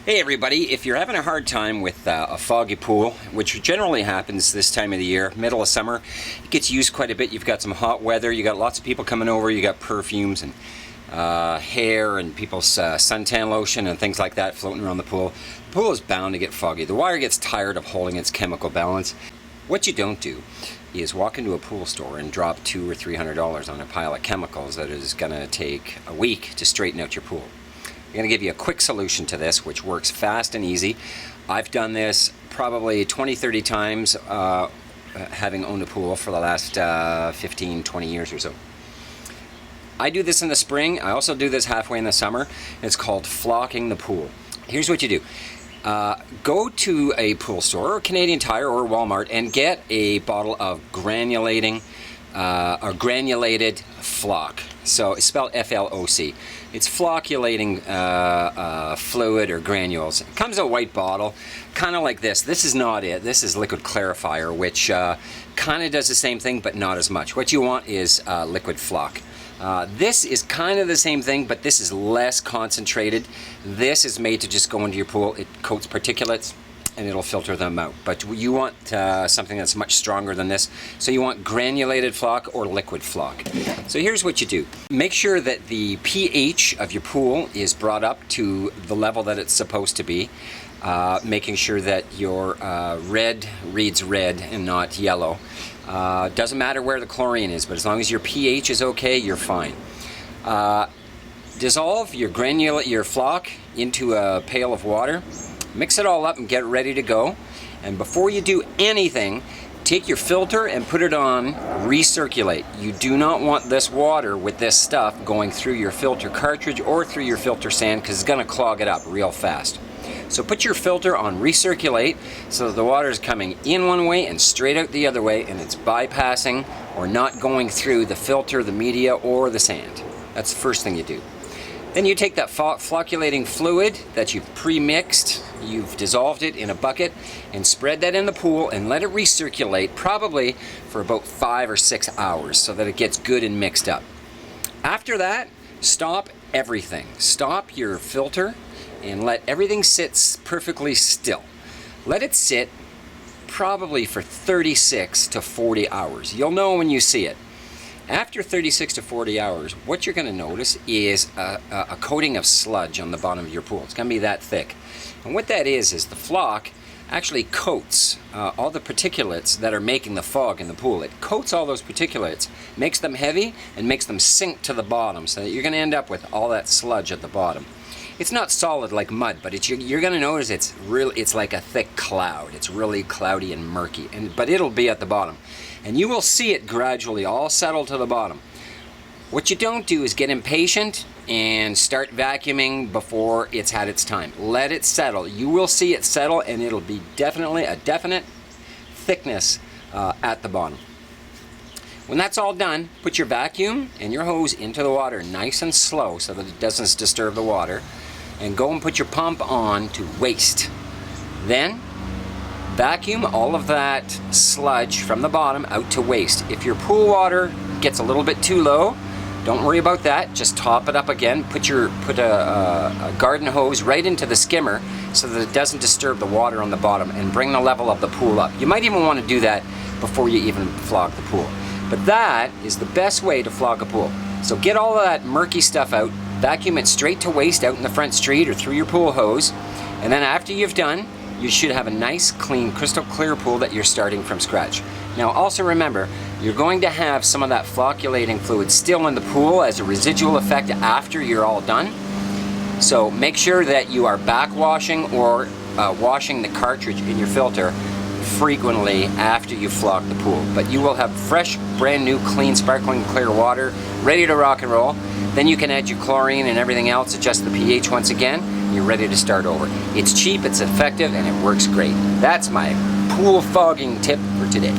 Hey everybody, if you're having a hard time with a foggy pool, which generally happens this time of the year, middle of summer, it gets used quite a bit. You've got some hot weather, you got lots of people coming over, you got perfumes and hair and people's suntan lotion and things like that floating around the pool. The pool is bound to get foggy. The water gets tired of holding its chemical balance. What you don't do is walk into a pool store and drop $200 or $300 on a pile of chemicals that is going to take a week to straighten out your pool. I'm going to give you a quick solution to this, which works fast and easy. I've done this probably 20-30 times, having owned a pool for the last 15-20 years or so. I do this in the spring. I also do this halfway in the summer. It's called flocking the pool. Here's what you do. Go to a pool store, or Canadian Tire or Walmart, and get a bottle of granulated flock. So it's spelled F-L-O-C. It's flocculating fluid or granules. It comes in a white bottle, kind of like this. This is not it. This is liquid clarifier, which kind of does the same thing, but not as much. What you want is liquid flock. This is kind of the same thing, but this is less concentrated. This is made to just go into your pool. It coats particulates and it'll filter them out. But you want something that's much stronger than this. So you want granulated flock or liquid flock. So here's what you do. Make sure that the pH of your pool is brought up to the level that it's supposed to be. Making sure that your red reads red and not yellow. Doesn't matter where the chlorine is, but as long as your pH is okay, you're fine. Dissolve your flock into a pail of water. Mix it all up and get ready to go. And before you do anything, take your filter and put it on recirculate. You do not want this water with this stuff going through your filter cartridge or through your filter sand, because it's going to clog it up real fast. So put your filter on recirculate so that the water is coming in one way and straight out the other way, and it's bypassing or not going through the filter, the media, or the sand. That's the first thing you do. Then you take that flocculating fluid that you've pre-mixed, you've dissolved it in a bucket, and spread that in the pool and let it recirculate probably for about 5 or 6 hours so that it gets good and mixed up. After that, stop everything. Stop your filter and let everything sit perfectly still. Let it sit probably for 36 to 40 hours. You'll know when you see it. After 36 to 40 hours, what you're going to notice is a coating of sludge on the bottom of your pool. It's going to be that thick. And what that is the flock actually coats all the particulates that are making the fog in the pool. It coats all those particulates, makes them heavy, and makes them sink to the bottom, so that you're going to end up with all that sludge at the bottom. It's not solid like mud, but you're going to notice it's like a thick cloud. It's really cloudy and murky, but it'll be at the bottom. And you will see it gradually all settle to the bottom. What you don't do is get impatient and start vacuuming before it's had its time. Let it settle. You will see it settle, and it'll be definitely a definite thickness at the bottom. When that's all done, put your vacuum and your hose into the water nice and slow so that it doesn't disturb the water, and go and put your pump on to waste. Then vacuum all of that sludge from the bottom out to waste. If your pool water gets a little bit too low, don't worry about that. Just top it up again. Put a garden hose right into the skimmer so that it doesn't disturb the water on the bottom, and bring the level of the pool up. You might even want to do that before you even flog the pool. But that is the best way to flog a pool. So get all of that murky stuff out, vacuum it straight to waste out in the front street or through your pool hose, and then after you've done, you should have a nice, clean, crystal clear pool that you're starting from scratch. Now also remember, you're going to have some of that flocculating fluid still in the pool as a residual effect after you're all done. So make sure that you are backwashing or washing the cartridge in your filter frequently after you flock the pool. But you will have fresh, brand new, clean, sparkling, clear water ready to rock and roll. Then you can add your chlorine and everything else, adjust the pH once again. You're ready to start over. It's cheap, it's effective, and it works great. That's my pool fogging tip for today.